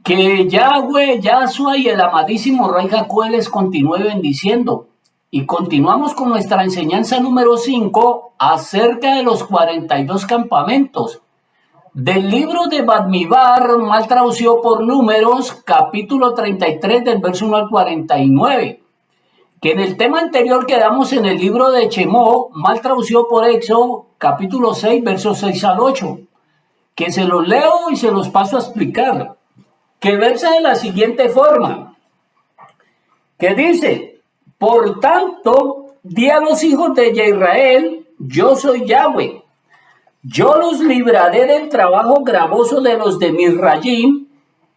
Que Yahweh, Yahshua y el amadísimo Rey Jacob les continúe bendiciendo. Y continuamos con nuestra enseñanza número 5 acerca de los 42 campamentos. Del libro de Bamidbar, mal traducido por Números, capítulo 33, del verso 1 al 49. Que en el tema anterior quedamos en el libro de Chemó, mal traducido por Éxodo, capítulo 6, versos 6 al 8. Que se los leo y se los paso a explicar. Que versa de la siguiente forma, que dice: por tanto, di a los hijos de Israel, yo soy Yahweh, yo los libraré del trabajo gravoso de los de Misrayim,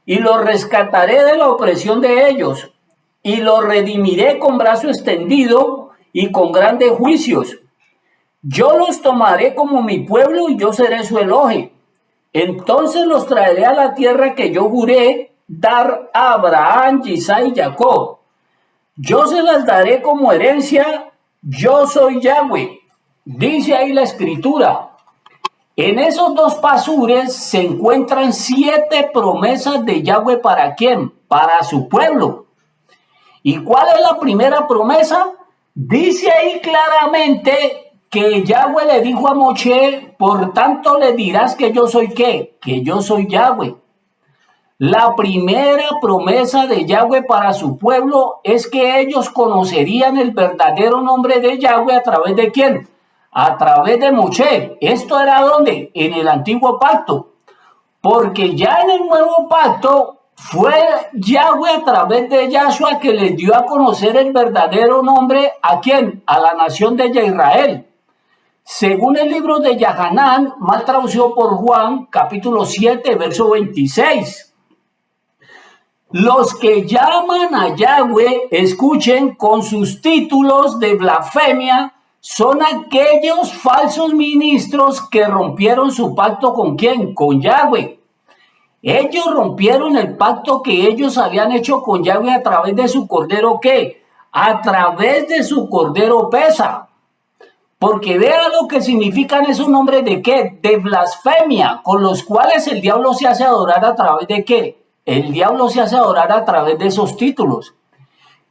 y los rescataré de la opresión de ellos, y los redimiré con brazo extendido y con grandes juicios. Yo los tomaré como mi pueblo y yo seré su Elohe. Entonces los traeré a la tierra que yo juré dar a Abraham, Isaac y Jacob. Yo se las daré como herencia, yo soy Yahweh. Dice ahí la escritura. En esos dos pasures se encuentran 7 promesas de Yahweh. ¿Para quién? Para su pueblo. ¿Y cuál es la primera promesa? Dice ahí claramente que Yahweh le dijo a Moshe: por tanto le dirás que yo soy ¿qué? Que yo soy Yahweh. La primera promesa de Yahweh para su pueblo es que ellos conocerían el verdadero nombre de Yahweh. ¿A través de quién? A través de Moshe. ¿Esto era dónde? En el antiguo pacto. Porque ya en el nuevo pacto fue Yahweh a través de Yahshua que les dio a conocer el verdadero nombre. ¿A quién? A la nación de Israel. Según el libro de Yahanán, mal traducido por Juan, capítulo 7, verso 26. Los que llaman a Yahweh, escuchen, con sus títulos de blasfemia, son aquellos falsos ministros que rompieron su pacto ¿con quién? Con Yahweh. Ellos rompieron el pacto que ellos habían hecho con Yahweh a través de su cordero ¿qué? A través de su cordero Pesa. Porque vea lo que significan esos nombres de qué, de blasfemia, con los cuales el diablo se hace adorar a través de qué. El diablo se hace adorar a través de esos títulos.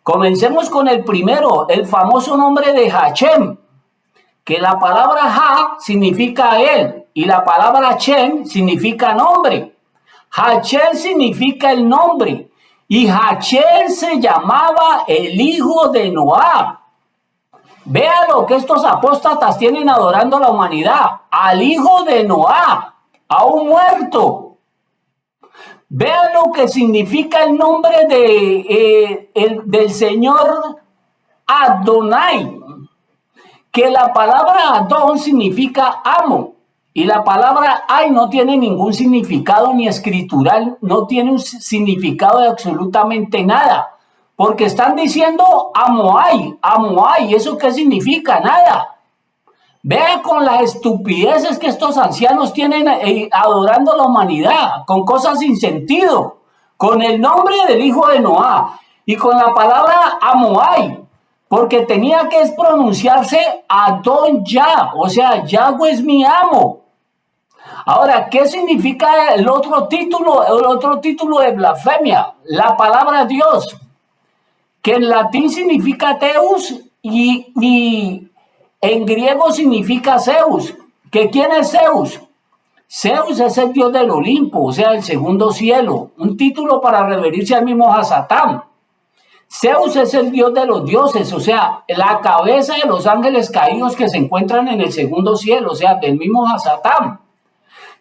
Comencemos con el primero, el famoso nombre de Hashem, que la palabra Ha significa él y la palabra Shem significa nombre. Hashem significa el nombre y Hashem se llamaba el hijo de Noah. Vea lo que estos apóstatas tienen adorando a la humanidad, al hijo de Noah, a un muerto. Vea lo que significa el nombre del Señor Adonai, que la palabra Adón significa amo, y la palabra Ay no tiene ningún significado ni escritural, no tiene un significado de absolutamente nada. Porque están diciendo Amoai, Amoai, ¿eso qué significa? Nada. Vea con las estupideces que estos ancianos tienen adorando a la humanidad, con cosas sin sentido, con el nombre del hijo de Noah y con la palabra Amoai, porque tenía que pronunciarse Adon Yah, o sea, Yahweh es mi amo. Ahora, ¿qué significa el otro título de blasfemia? La palabra Dios, que en latín significa Teus y en griego significa Zeus. ¿Que quién es Zeus? Zeus es el dios del Olimpo, o sea, el segundo cielo, un título para referirse al mismo Hasatán. Zeus es el dios de los dioses, o sea, la cabeza de los ángeles caídos que se encuentran en el segundo cielo, o sea, del mismo Hasatán.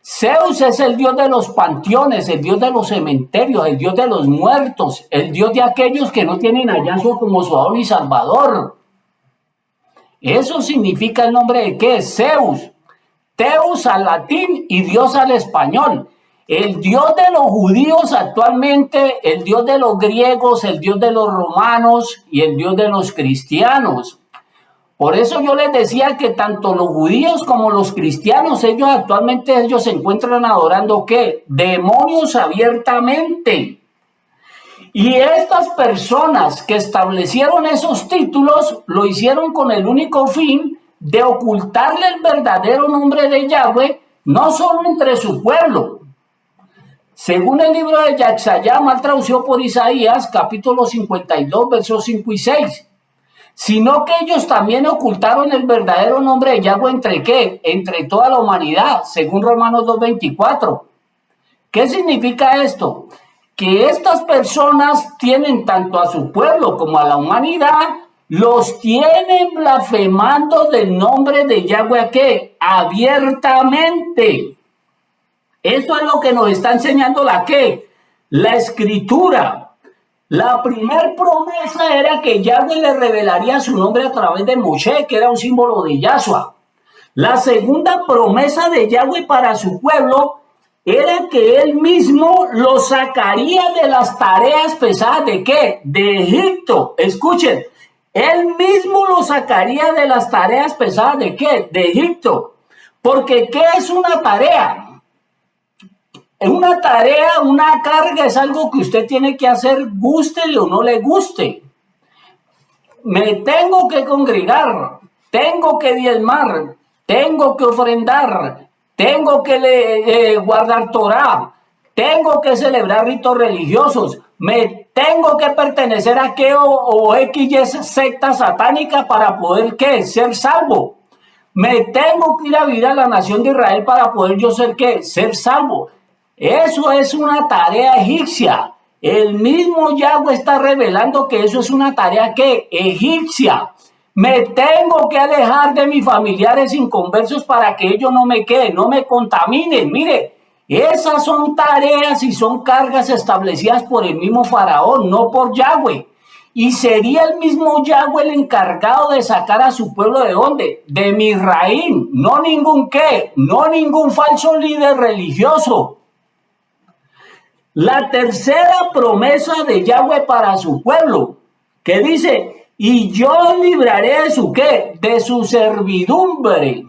Zeus es el dios de los panteones, el dios de los cementerios, el dios de los muertos, el dios de aquellos que no tienen a Yahshua como su Adón y Salvador. Eso significa el nombre de qué, Zeus. Teus al latín y Dios al español. El Dios de los judíos actualmente, el Dios de los griegos, el Dios de los romanos y el Dios de los cristianos. Por eso yo les decía que tanto los judíos como los cristianos, ellos se encuentran adorando ¿qué? Demonios abiertamente. Y estas personas que establecieron esos títulos lo hicieron con el único fin de ocultarle el verdadero nombre de Yahweh, no solo entre su pueblo, Según el libro de Yaxayá, mal traducido por Isaías, capítulo 52, versos 5 y 6. Sino que ellos también ocultaron el verdadero nombre de Yahweh entre qué, entre toda la humanidad, según Romanos 2:24. ¿Qué significa esto? Que estas personas tienen tanto a su pueblo como a la humanidad, los tienen blasfemando del nombre de Yahweh ¿qué? Abiertamente. Eso es lo que nos está enseñando la ¿qué? La escritura. La primera promesa era que Yahweh le revelaría su nombre a través de Moshe, que era un símbolo de Yahshua. La segunda promesa de Yahweh para su pueblo era que él mismo lo sacaría de las tareas pesadas de ¿qué? De Egipto. Escuchen, él mismo lo sacaría de las tareas pesadas de ¿qué? De Egipto. Porque ¿qué es una tarea? Una tarea, una carga es algo que usted tiene que hacer, gústele o no le guste. Me tengo que congregar, tengo que diezmar, tengo que ofrendar, tengo que guardar Torah, tengo que celebrar ritos religiosos, me tengo que pertenecer a qué o X secta satánica para poder ¿qué? Ser salvo. Me tengo que ir a vivir a la nación de Israel para poder yo ser ¿qué? Ser salvo. Eso es una tarea egipcia. El mismo Yahweh está revelando que eso es una tarea que egipcia. Me tengo que alejar de mis familiares inconversos para que ellos no me queden, no me contaminen. Mire, esas son tareas y son cargas establecidas por el mismo faraón, no por Yahweh. Y sería el mismo Yahweh el encargado de sacar a su pueblo ¿de dónde? De Misraín. No ningún qué, no ningún falso líder religioso. La tercera promesa de Yahweh para su pueblo, que dice, y yo libraré de su qué, de su servidumbre.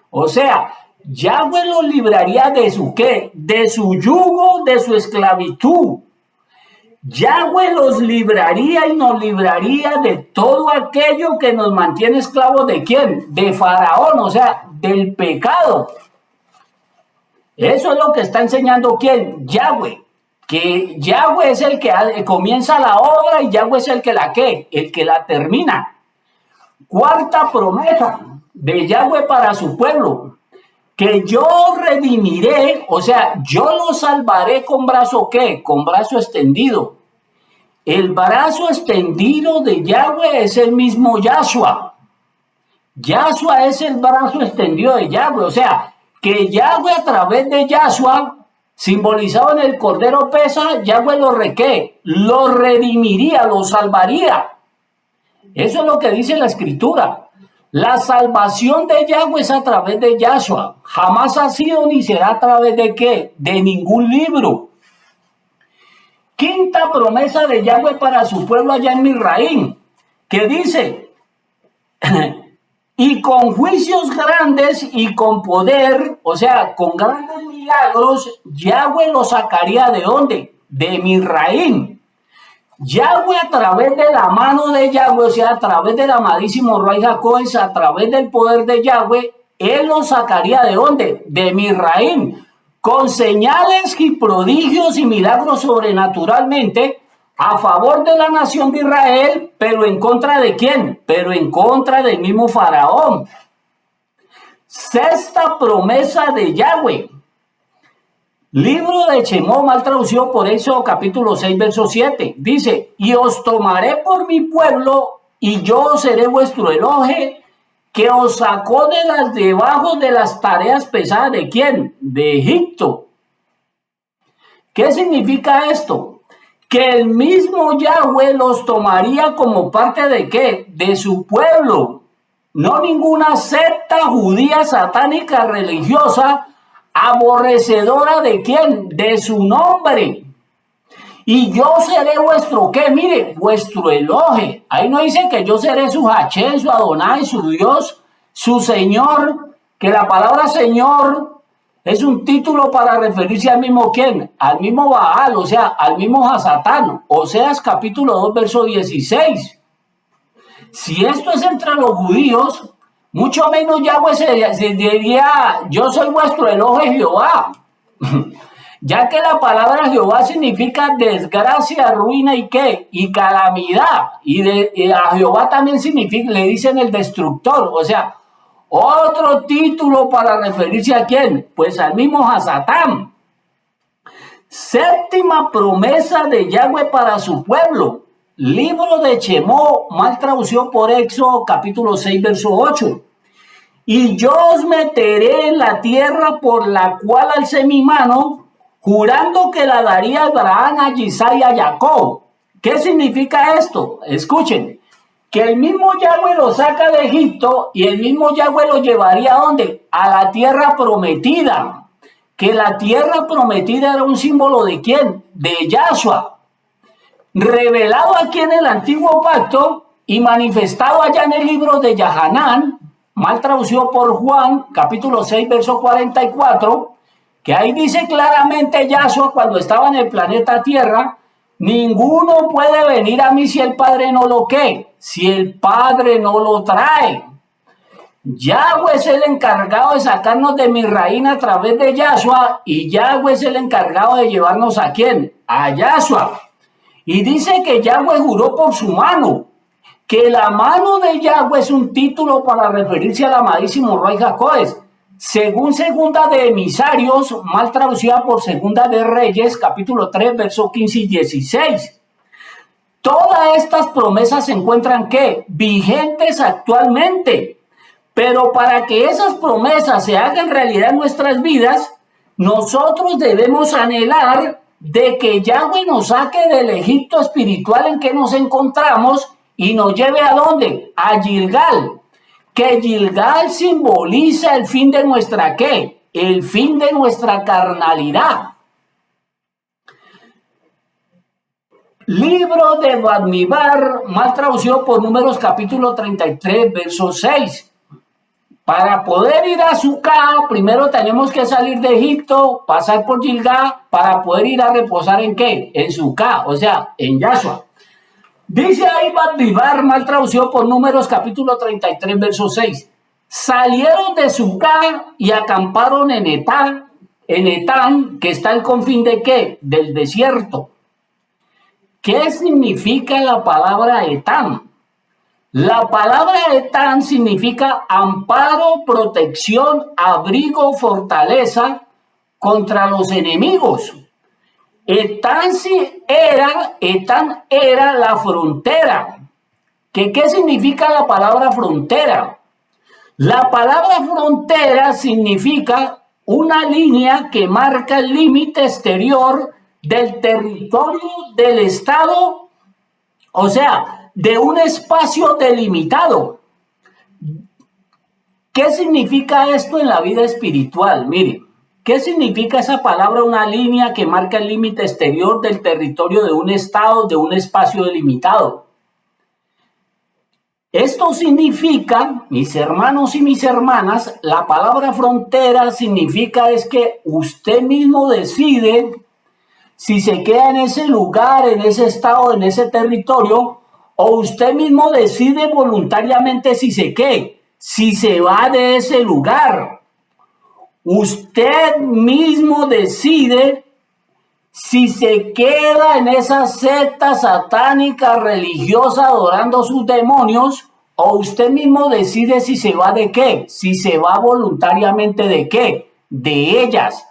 O sea, Yahweh los libraría de su qué, de su yugo, de su esclavitud. Yahweh los libraría y nos libraría de todo aquello que nos mantiene esclavos de quién, de Faraón, o sea, del pecado. Eso es lo que está enseñando quién, Yahweh. Que Yahweh es el que comienza la obra y Yahweh es el que la ¿qué? El que la termina. Cuarta promesa de Yahweh para su pueblo, que yo redimiré, o sea, yo lo salvaré con brazo ¿qué? Con brazo extendido. El brazo extendido de Yahweh es el mismo Yahshua. Yahshua es el brazo extendido de Yahweh, o sea, que Yahweh a través de Yahshua simbolizado en el Cordero Pesa, Yahweh lo redimiría, lo salvaría. Eso es lo que dice la Escritura. La salvación de Yahweh es a través de Yahshua. Jamás ha sido ni será a través de qué? De ningún libro. Quinta promesa de Yahweh para su pueblo allá en Misraín, que dice, y con juicios grandes y con poder, o sea, con grandes milagros, Yahweh lo sacaría ¿de dónde? De Misraín. Yahweh a través de la mano de Yahweh, o sea, a través del amadísimo Ruach HaKodesh, a través del poder de Yahweh, él lo sacaría ¿de dónde? De Misraín. Con señales y prodigios y milagros sobrenaturalmente, a favor de la nación de Israel, pero en contra de quién? Pero en contra del mismo faraón. Sexta promesa de Yahweh. Libro de Shemot, mal traducido por Éxodo capítulo 6, verso 7. Dice, y os tomaré por mi pueblo, y yo os seré vuestro Elohe, que os sacó de las debajo de las tareas pesadas de quién? De Egipto. ¿Qué significa esto? Que el mismo Yahweh los tomaría como parte de ¿qué? De su pueblo. No ninguna secta judía satánica religiosa aborrecedora de quién? De su nombre. Y yo seré vuestro ¿qué? Mire, vuestro Elohe. Ahí no dice que yo seré su Hachén, su Adonai, su Dios, su Señor, que la palabra Señor es un título para referirse al mismo ¿quién? Al mismo Baal, o sea, al mismo Hasatán. Oseas capítulo 2, verso 16. Si esto es entre los judíos, mucho menos Yahweh se diría, yo soy vuestro Elohe Jehová. ya que la palabra Jehová significa desgracia, ruina y qué, y calamidad, y a Jehová también significa, le dicen el destructor, o sea, otro título para referirse a quién, pues al mismo Hasatán. Séptima promesa de Yahweh para su pueblo. Libro de Chemó, mal traducido por Éxodo, capítulo 6, verso 8. Y yo os meteré en la tierra por la cual alcé mi mano, jurando que la daría a Abraham, a Isaac y a Jacob. ¿Qué significa esto? Escuchen, que el mismo Yahweh lo saca de Egipto y el mismo Yahweh lo llevaría ¿a dónde? A la tierra prometida. Que la tierra prometida era un símbolo ¿de quién? De Yahshua, revelado aquí en el antiguo pacto y manifestado allá en el libro de Yahanán, mal traducido por Juan, capítulo 6, verso 44, que ahí dice claramente Yahshua cuando estaba en el planeta Tierra, ninguno puede venir a mí si el Padre no lo ¿qué? Si el Padre no lo trae. Yahweh es el encargado de sacarnos de Misraín a través de Yahshua y Yahweh es el encargado de llevarnos ¿a quién? A Yahshua. Y dice que Yahweh juró por su mano, que la mano de Yahweh es un título para referirse al amadísimo Rey Jacob, según segunda de Emisarios, mal traducida por segunda de Reyes, capítulo 3, versos 15 y 16. Todas estas promesas se encuentran ¿qué? Vigentes actualmente. Pero para que esas promesas se hagan realidad en nuestras vidas, nosotros debemos anhelar de que Yahweh nos saque del Egipto espiritual en que nos encontramos y nos lleve ¿a dónde? A Gilgal. Que Gilgal simboliza el fin de nuestra ¿qué? El fin de nuestra carnalidad. Libro de Bamidbar, mal traducido por Números capítulo 33, verso 6. Para poder ir a Sucá, primero tenemos que salir de Egipto, pasar por Gilgal, para poder ir a reposar ¿en qué? En Sucá, o sea, en Yahshua. Dice ahí Bamidbar, mal traducido por Números capítulo 33, verso 6. Salieron de Sucá y acamparon en Etán, que está al confín ¿de qué? Del desierto. ¿Qué significa la palabra Etán? La palabra Etán significa amparo, protección, abrigo, fortaleza contra los enemigos. Etán era la frontera. ¿Qué significa la palabra frontera? La palabra frontera significa una línea que marca el límite exterior del territorio del Estado, o sea, de un espacio delimitado. ¿Qué significa esto en la vida espiritual? Mire, ¿qué significa esa palabra, una línea que marca el límite exterior del territorio de un estado, de un espacio delimitado? Esto significa, mis hermanos y mis hermanas, la palabra frontera significa es que usted mismo decide si se queda en ese lugar, en ese estado, en ese territorio, o usted mismo decide voluntariamente si se qué, si se va de ese lugar. Usted mismo decide si se queda en esa secta satánica religiosa adorando a sus demonios, o usted mismo decide si se va de qué, si se va voluntariamente de qué, de ellas.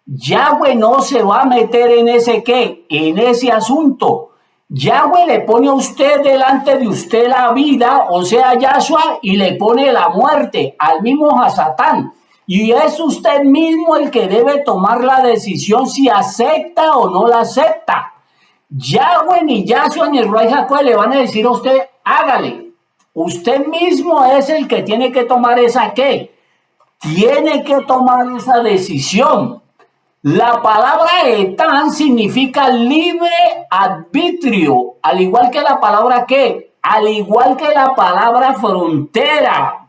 Yahweh no se va a meter en ese qué, en ese asunto. Yahweh le pone a usted delante de usted la vida, o sea, Yahshua, y le pone la muerte al mismo Hasatán. Y es usted mismo el que debe tomar la decisión si acepta o no la acepta. Yahweh, ni Yahshua, ni el Rey Jacob le van a decir a usted, hágale. Usted mismo es el que tiene que tomar esa qué. Tiene que tomar esa decisión. La palabra etán significa libre arbitrio, al igual que la palabra qué, al igual que la palabra frontera.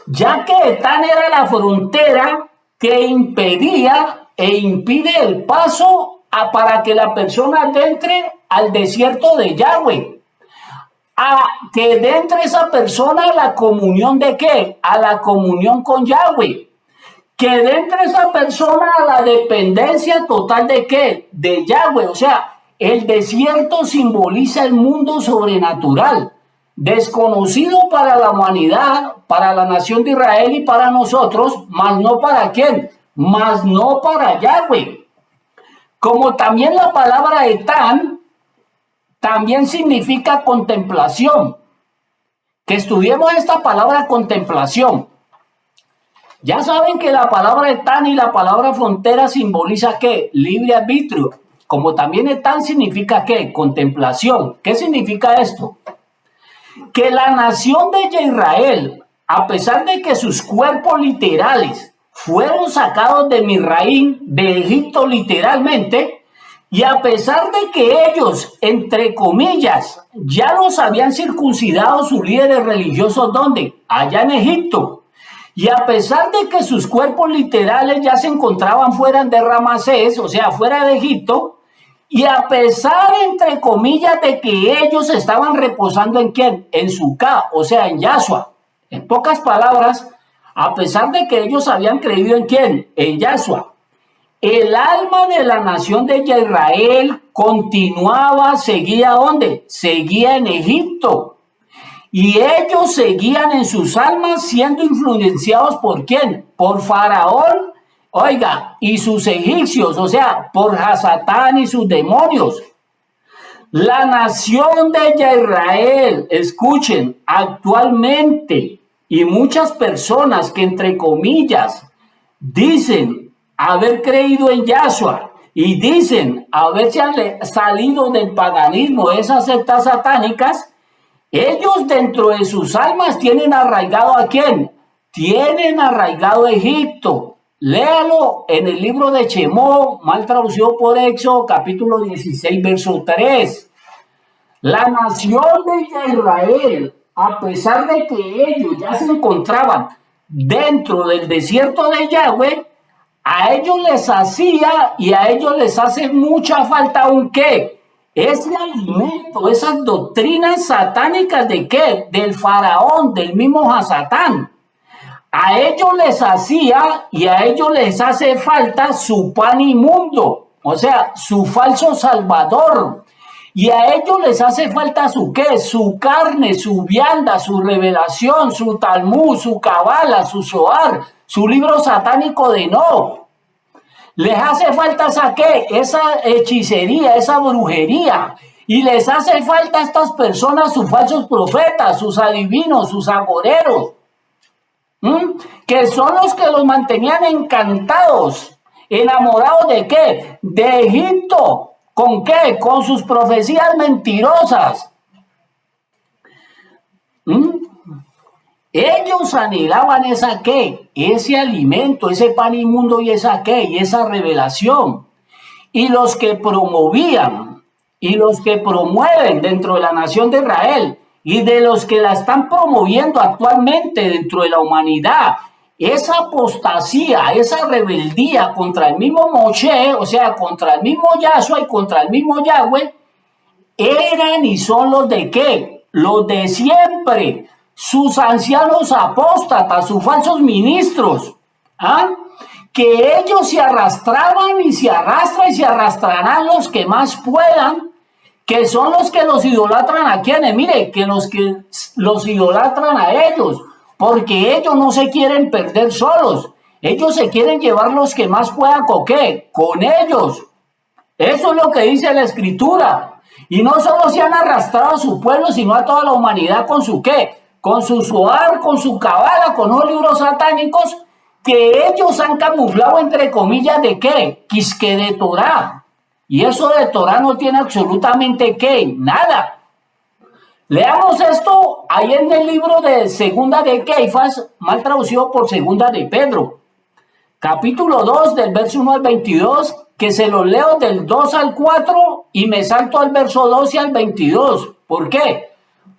Ya que etán era la frontera que impedía e impide el paso para que la persona entre al desierto de Yahweh. A que entre esa persona a la comunión de qué, a la comunión con Yahweh. que entre esa persona a la dependencia total de ¿qué? De Yahweh. O sea, el desierto simboliza el mundo sobrenatural, desconocido para la humanidad, para la nación de Israel y para nosotros, mas no para quién, mas no para Yahweh. Como también la palabra etán también significa contemplación. Que estudiemos esta palabra contemplación. Ya saben que la palabra etán y la palabra frontera simboliza ¿qué? Libre arbitrio. Como también etán significa ¿qué? Contemplación. ¿Qué significa esto? Que la nación de Israel, a pesar de que sus cuerpos literales fueron sacados de Misraín, de Egipto literalmente, y a pesar de que ellos, entre comillas, ya los habían circuncidado sus líderes religiosos, ¿dónde? Allá en Egipto. Y a pesar de que sus cuerpos literales ya se encontraban fuera de Ramsés, o sea, fuera de Egipto, y a pesar, entre comillas, de que ellos estaban reposando en quién, en Sucá, o sea, en Yahshua. En pocas palabras, a pesar de que ellos habían creído en quién, en Yahshua, el alma de la nación de Israel continuaba, seguía ¿dónde? Seguía en Egipto. Y ellos seguían en sus almas siendo influenciados por ¿quién? Por Faraón, oiga, y sus egipcios, o sea, por Hasatán y sus demonios. La nación de Israel, escuchen, actualmente, y muchas personas que entre comillas dicen haber creído en Yahshua y dicen haberse salido del paganismo, esas sectas satánicas, ellos dentro de sus almas tienen arraigado ¿a quién? Tienen arraigado a Egipto. Léalo en el libro de Shemó, mal traducido por Éxodo, capítulo 16, verso 3. La nación de Israel, a pesar de que ellos ya se encontraban dentro del desierto de Yahweh, a ellos les hacía y a ellos les hace mucha falta un qué. Ese alimento, esas doctrinas satánicas de qué? Del faraón, del mismo Hasatán. A ellos les hacía y a ellos les hace falta su pan inmundo, o sea, su falso salvador. Y a ellos les hace falta su qué, su carne, su vianda, su revelación, su Talmud, su Kabbalah, su Zohar, su libro satánico de No. Les hace falta esa qué, esa hechicería, esa brujería. Y les hace falta a estas personas sus falsos profetas, sus adivinos, sus agoreros. Que son los que los mantenían encantados, enamorados de qué, de Egipto. ¿Con qué? Con sus profecías mentirosas. Ellos anhelaban esa qué, ese alimento, ese pan inmundo y esa qué, y esa revelación. Y los que promovían y los que promueven dentro de la nación de Israel y de los que la están promoviendo actualmente dentro de la humanidad, esa apostasía, esa rebeldía contra el mismo Moshe, o sea, contra el mismo Yahshua y contra el mismo Yahweh, eran y son los de qué, los de siempre, sus ancianos apóstatas, sus falsos ministros, que ellos se arrastraban y se arrastran y se arrastrarán los que más puedan, que son los que los idolatran a quienes, mire, que los idolatran a ellos, porque ellos no se quieren perder solos, ellos se quieren llevar los que más puedan con qué, con ellos. Eso es lo que dice la escritura. Y no solo se han arrastrado a su pueblo, sino a toda la humanidad con su qué, con su Zohar, con su Kabbalah, con los libros satánicos que ellos han camuflado entre comillas de qué, quisque de Torah. Y eso de Torah no tiene absolutamente qué, nada. Leamos esto ahí en el libro de Segunda de Keifas, mal traducido por Segunda de Pedro. Capítulo 2 del verso 1 al 22, que se lo leo del 2 al 4 y me salto al verso 12 al 22. ¿Por qué?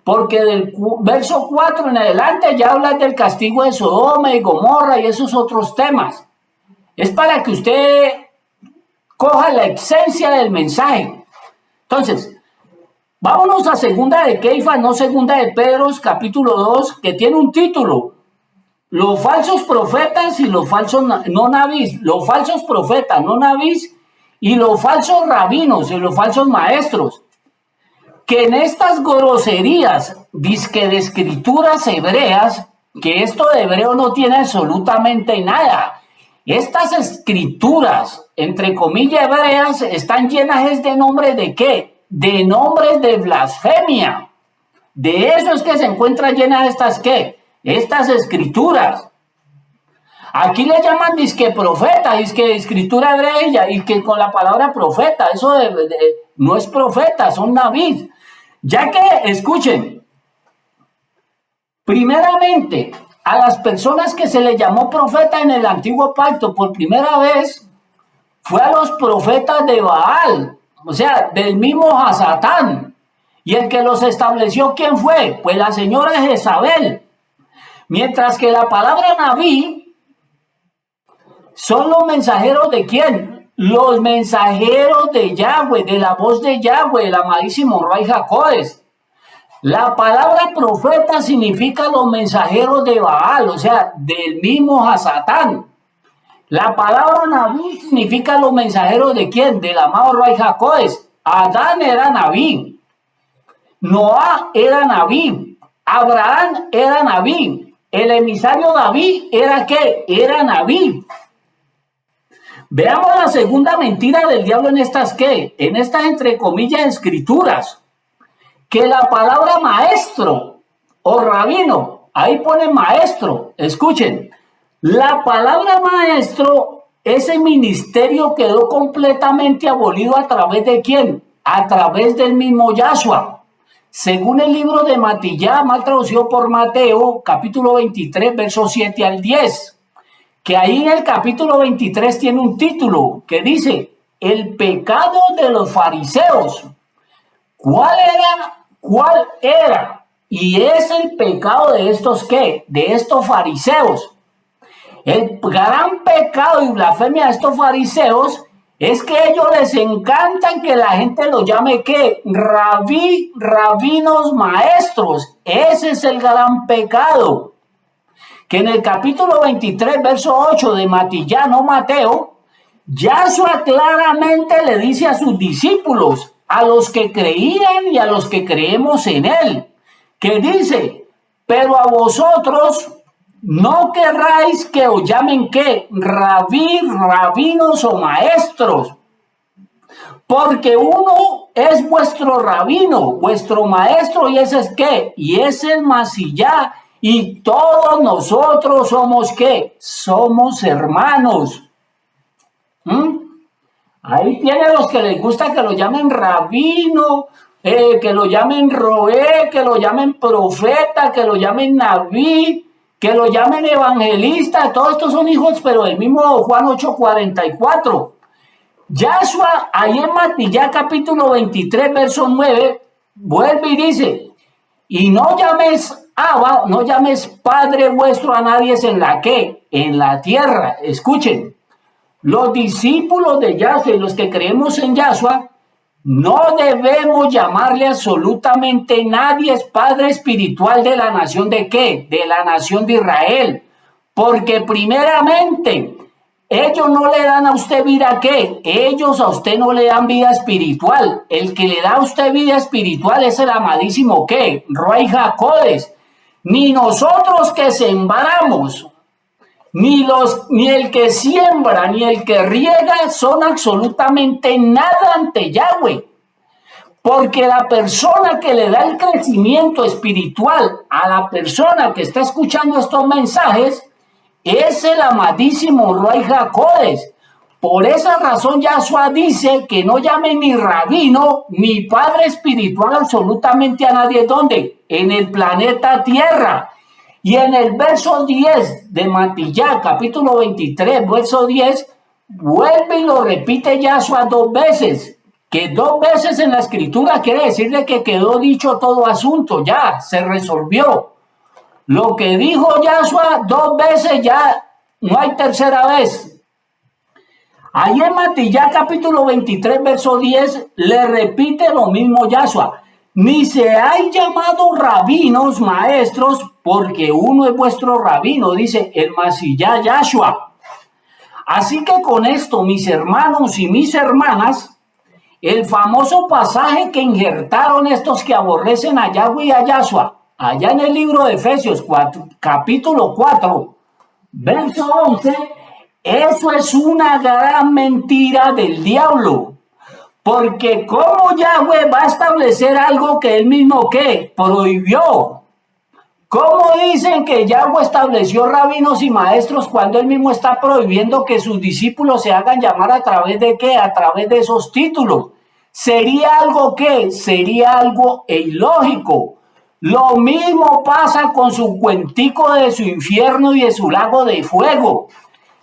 Porque del verso 4 en adelante ya habla del castigo de Sodoma y Gomorra y esos otros temas. Es para que usted coja la esencia del mensaje. Entonces, vámonos a Segunda de Keifas, no Segunda de Pedro, capítulo 2, que tiene un título. los falsos profetas y los falsos no nabís, los falsos profetas no nabís y los falsos rabinos y los falsos maestros, que en estas groserías, disque de escrituras hebreas, que esto de hebreo no tiene absolutamente nada. Estas escrituras, entre comillas hebreas, están llenas de nombres de ¿qué? De nombres de blasfemia. De eso es que se encuentran llenas estas ¿qué? Estas escrituras. Aquí le llaman disque profeta, disque escritura hebrea, y que con la palabra profeta, eso no es profeta, son nabís. Ya que, escuchen, primeramente, a las personas que se les llamó profeta en el antiguo pacto por primera vez, fue a los profetas de Baal, o sea, del mismo Hasatán. Y el que los estableció, ¿quién fue? Pues la señora Jezabel. Mientras que la palabra Nabí son los mensajeros de quién? Los mensajeros de Yahweh, de la voz de Yahweh, el amadísimo Ray Jacodes. La palabra profeta significa los mensajeros de Baal, o sea, del mismo Hasatán. La palabra Nabí significa los mensajeros de quién? Del amado Ray Jacodes. Adán era Nabí. Noah era Nabí. Abraham era Nabí. El emisario David era ¿qué? Era Nabí. Veamos la segunda mentira del diablo en estas ¿qué? En estas entre comillas escrituras. Que la palabra maestro o rabino, ahí pone maestro, escuchen, la palabra maestro, ese ministerio quedó completamente abolido a través de quién? A través del mismo Yahshua. Según el libro de Matillá, mal traducido por Mateo, capítulo 23, versos 7 al 10, que ahí en el capítulo 23 tiene un título que dice, el pecado de los fariseos. ¿Cuál era? Y es el pecado de estos ¿qué? De estos fariseos. El gran pecado y blasfemia de estos fariseos es que a ellos les encantan que la gente los llame ¿qué? Rabinos, maestros. Ese es el gran pecado. Que en el capítulo 23, verso 8 de Matillano Mateo, Yahshua claramente le dice a sus discípulos, a los que creían y a los que creemos en él, que dice, pero a vosotros no querráis que os llamen ¿qué? Rabinos o maestros, porque uno es vuestro rabino, vuestro maestro, y ese es ¿qué? Y es el Masillá, y todos nosotros somos ¿qué? Somos hermanos. Ahí tienen los que les gusta que lo llamen rabino, que lo llamen roé, que lo llamen profeta, que lo llamen nabí, que lo llamen evangelista. Todos estos son hijos, pero del mismo Juan 8:44. Yahshua, ahí en Matillá capítulo 23, verso 9, vuelve y dice, y no llames Abba, no llames Padre vuestro a nadie en la que, en la tierra. Escuchen, los discípulos de Yahshua y los que creemos en Yahshua, no debemos llamarle absolutamente nadie es Padre espiritual de la nación de qué, de la nación de Israel, porque primeramente ellos no le dan a usted vida ¿qué? Ellos a usted no le dan vida espiritual. El que le da a usted vida espiritual es el amadísimo ¿qué? Ray Jacodes. Ni nosotros que sembramos, ni el que siembra, ni el que riega son absolutamente nada ante Yahweh. Porque la persona que le da el crecimiento espiritual a la persona que está escuchando estos mensajes es el amadísimo Ray Jacodes. Por esa razón Yahshua dice que no llame ni rabino ni padre espiritual absolutamente a nadie. ¿Dónde? En el planeta Tierra. Y en el verso 10 de Matillá, capítulo 23, verso 10, vuelve y lo repite Yahshua 2 veces. Que 2 veces en la escritura quiere decirle que quedó dicho todo asunto, ya se resolvió. Lo que dijo Yahshua 2 veces ya no hay tercera vez. Ahí en Matillá capítulo 23 verso 10 le repite lo mismo Yahshua. Ni se hay llamado rabinos, maestros, porque uno es vuestro rabino, dice el Mashiach Yahshua. Así que con esto, mis hermanos y mis hermanas, el famoso pasaje que injertaron estos que aborrecen a Yahweh y a Yahshua, allá en el libro de Efesios capítulo 4, verso 11, eso es una gran mentira del diablo. Porque ¿cómo Yahweh va a establecer algo que él mismo ¿qué? Prohibió? ¿Cómo dicen que Yahweh estableció rabinos y maestros cuando él mismo está prohibiendo que sus discípulos se hagan llamar a través de qué? A través de esos títulos. ¿Sería algo qué? Sería algo ilógico. Lo mismo pasa con su cuentico de su infierno y de su lago de fuego.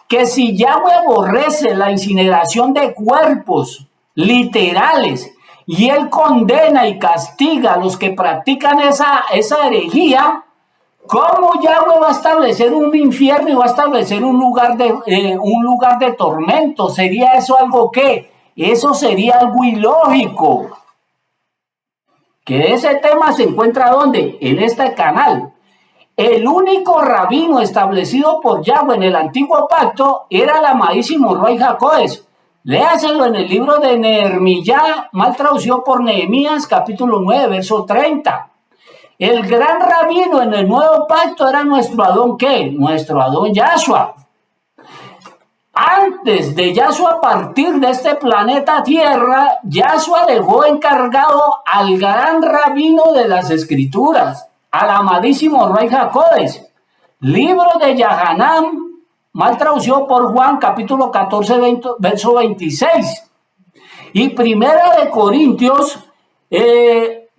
Que si Yahweh aborrece la incineración de cuerpos literales y él condena y castiga a los que practican esa herejía, ¿cómo Yahweh va a establecer un infierno y va a establecer un lugar de tormento? ¿Sería eso algo qué? Eso sería algo ilógico. Que ese tema se encuentra ¿dónde? En este canal. El único rabino establecido por Yahweh en el antiguo pacto era el amadísimo Roy Jacodes. Léaselo en el libro de Nehemías, mal traducido por Nehemías, capítulo 9, verso 30. El gran rabino en el nuevo pacto era nuestro Adón, ¿qué? Nuestro Adón Yahshua. Antes de Yahshua partir de este planeta Tierra, Yahshua dejó encargado al gran rabino de las Escrituras, al amadísimo Rey Jacodes. Libro de Yahanam, mal traducido por Juan, capítulo 14, verso 26. Y Primera de Corintios,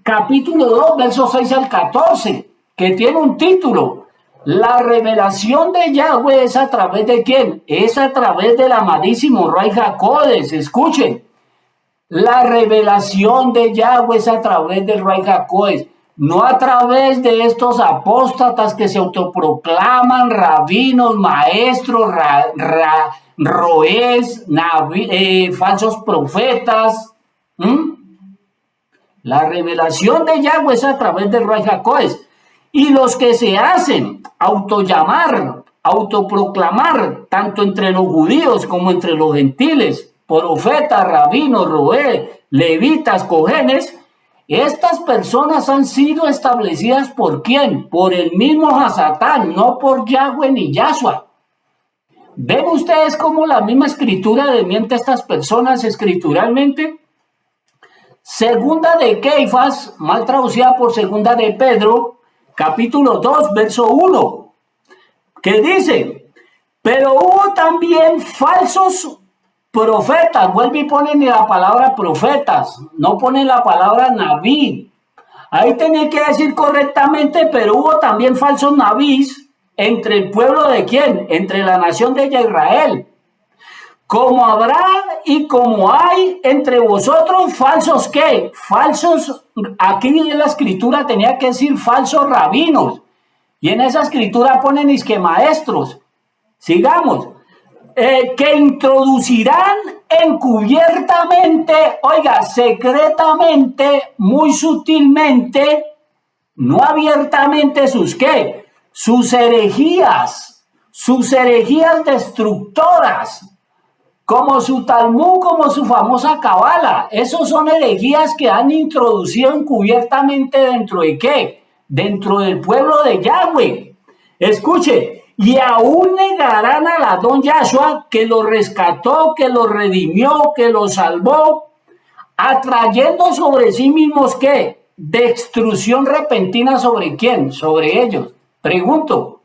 capítulo 2, verso 6 al 14, que tiene un título. La revelación de Yahweh es a través de ¿quién? Es a través del amadísimo Rey Jacodes. Escuchen. La revelación de Yahweh es a través del Rey Jacodes. No a través de estos apóstatas que se autoproclaman rabinos, maestros, roes, falsos profetas. La revelación de Yahweh es a través del Rey Jacodes. Y los que se hacen autollamar, autoproclamar, tanto entre los judíos como entre los gentiles, profetas, rabinos, roé, levitas, cojenes, estas personas han sido establecidas ¿por quién? Por el mismo Hasatán, no por Yahweh ni Yahshua. ¿Ven ustedes cómo la misma escritura desmiente a estas personas escrituralmente? Segunda de Keifas, mal traducida por segunda de Pedro, capítulo 2, verso 1, que dice, pero hubo también falsos profetas, vuelve y ponen la palabra profetas, no ponen la palabra naví. Ahí tenía que decir correctamente, pero hubo también falsos navís entre el pueblo de quién, entre la nación de Israel. Como habrá y como hay entre vosotros falsos ¿qué? Falsos, aquí en la escritura tenía que decir falsos rabinos. Y en esa escritura ponen isque maestros. Sigamos. Que introducirán encubiertamente, oiga, secretamente, muy sutilmente, no abiertamente sus ¿qué? Sus herejías destructoras. Como su Talmud, como su famosa Cabala. Esos son herejías que han introducido encubiertamente dentro de ¿qué? Dentro del pueblo de Yahweh. Escuche, y aún negarán al Adón Yahshua que lo rescató, que lo redimió, que lo salvó, atrayendo sobre sí mismos ¿qué? Destrucción repentina sobre ¿quién? Sobre ellos. Pregunto.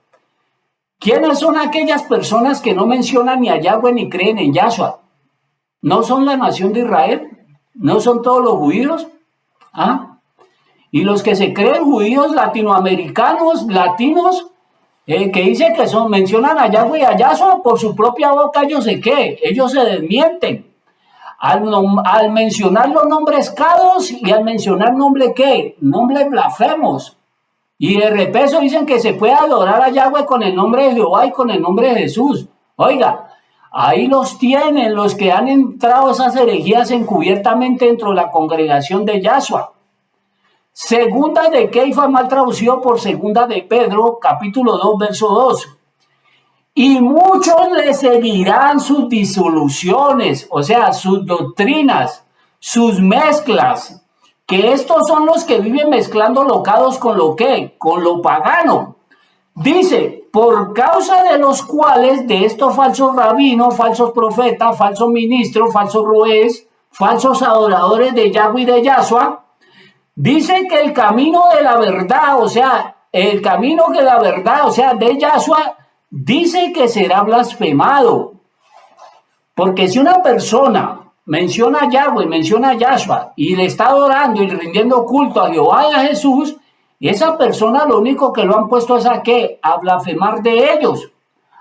¿Quiénes son aquellas personas que no mencionan ni a Yahweh ni creen en Yahshua? ¿No son la nación de Israel? ¿No son todos los judíos? ¿Ah? Y los que se creen judíos latinoamericanos, latinos, que dicen que mencionan a Yahweh y a Yahshua, por su propia boca ellos se ¿qué? Ellos se desmienten. Al mencionar los nombres caros y al mencionar nombre ¿qué? Nombres blasfemos. Y de repeso dicen que se puede adorar a Yahweh con el nombre de Jehová y con el nombre de Jesús. Oiga, ahí los tienen los que han entrado esas herejías encubiertamente dentro de la congregación de Yahshua. Segunda de Keifas, mal traducido por segunda de Pedro, capítulo 2, verso 2. Y muchos le seguirán sus disoluciones, o sea, sus doctrinas, sus mezclas, que estos son los que viven mezclando locados con lo que, con lo pagano. Dice, por causa de los cuales de estos falsos rabinos, falsos profetas, falsos ministros, falsos roes, falsos adoradores de Yahweh y de Yahshua, dice que el camino de la verdad, o sea, el camino de la verdad, o sea, de Yahshua, dice que será blasfemado. Porque si una persona menciona a Yahweh, menciona a Yahshua y le está adorando y rindiendo culto a Jehová y a Jesús, y esa persona lo único que lo han puesto es a ¿qué? A blasfemar de ellos.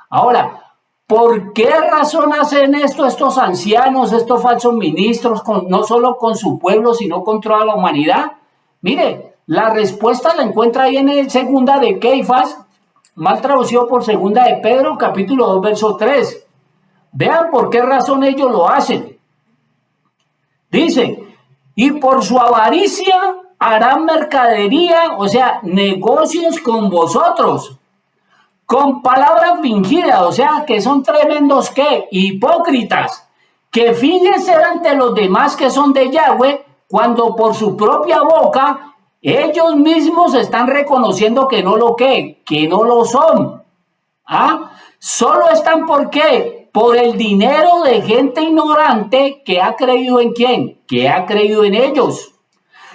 Ahora, ¿por qué razón hacen esto estos ancianos, estos falsos ministros, no solo con su pueblo, sino con toda la humanidad? Mire, la respuesta la encuentra ahí en el segunda de Keifas, mal traducido por segunda de Pedro, capítulo 2, verso 3. Vean por qué razón ellos lo hacen. Dice, y por su avaricia harán mercadería, o sea, negocios con vosotros, con palabras fingidas, o sea, que son tremendos, ¿qué? Hipócritas, que fingen ser ante los demás que son de Yahweh, cuando por su propia boca ellos mismos están reconociendo que no lo que no lo son. ¿Ah? Solo están por qué? Por el dinero de gente ignorante que ha creído en quién, que ha creído en ellos.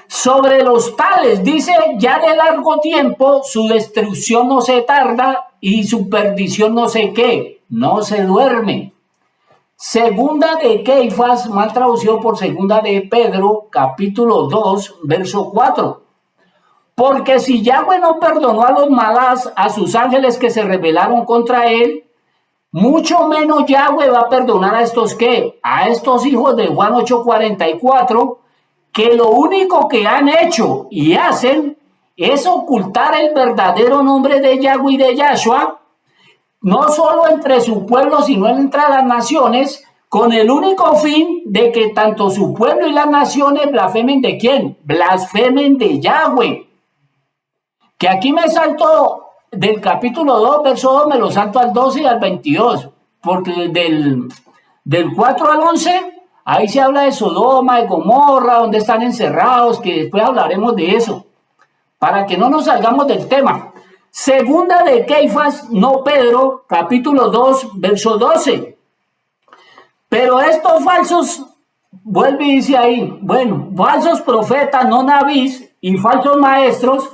Sobre los tales, dice, ya de largo tiempo su destrucción no se tarda y su perdición no sé qué, no se duerme. Segunda de Keifas, mal traducido por segunda de Pedro, capítulo 2, verso 4. Porque si Yahweh no perdonó a los malas, a sus ángeles que se rebelaron contra él, mucho menos Yahweh va a perdonar a estos ¿qué? A estos hijos de Juan 8:44, que lo único que han hecho y hacen es ocultar el verdadero nombre de Yahweh y de Yahshua, no solo entre su pueblo, sino entre las naciones, con el único fin de que tanto su pueblo y las naciones blasfemen ¿de quién? Blasfemen de Yahweh. Que aquí me salto del capítulo 2, verso 2, me lo salto al 12 y al 22, porque del 4 al 11, ahí se habla de Sodoma, de Gomorra, donde están encerrados, que después hablaremos de eso, para que no nos salgamos del tema. Segunda de Keifas, no Pedro, capítulo 2, verso 12. Pero estos falsos, vuelve y dice ahí, bueno, falsos profetas, no nabís, y falsos maestros,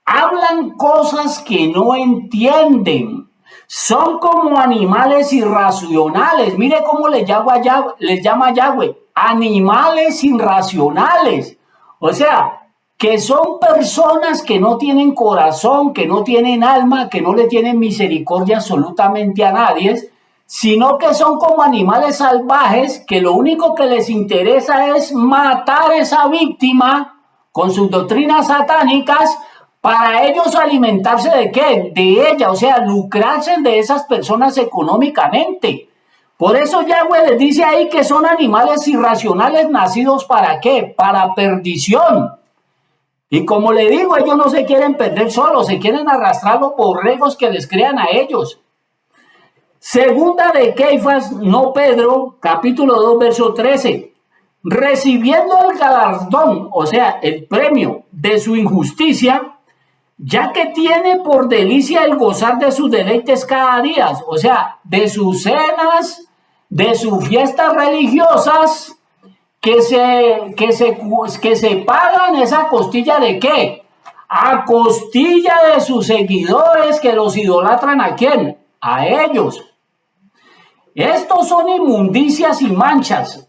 hablan cosas que no entienden. Son como animales irracionales. Mire cómo les llama Yahweh. Animales irracionales. O sea, que son personas que no tienen corazón, que no tienen alma, que no le tienen misericordia absolutamente a nadie, sino que son como animales salvajes que lo único que les interesa es matar a esa víctima con sus doctrinas satánicas, para ellos alimentarse ¿de qué? De ella, o sea, lucrarse de esas personas económicamente. Por eso Yahweh les dice ahí que son animales irracionales nacidos ¿para qué? Para perdición. Y como le digo, ellos no se quieren perder solos, se quieren arrastrar los borregos que les crean a ellos. Segunda de Keifas, no Pedro, capítulo 2, verso 13. Recibiendo el galardón, o sea, el premio de su injusticia, ya que tiene por delicia el gozar de sus deleites cada día, o sea, de sus cenas, de sus fiestas religiosas, que se pagan esa costilla de qué, a costilla de sus seguidores que los idolatran ¿a quién? A ellos. Estos son inmundicias y manchas.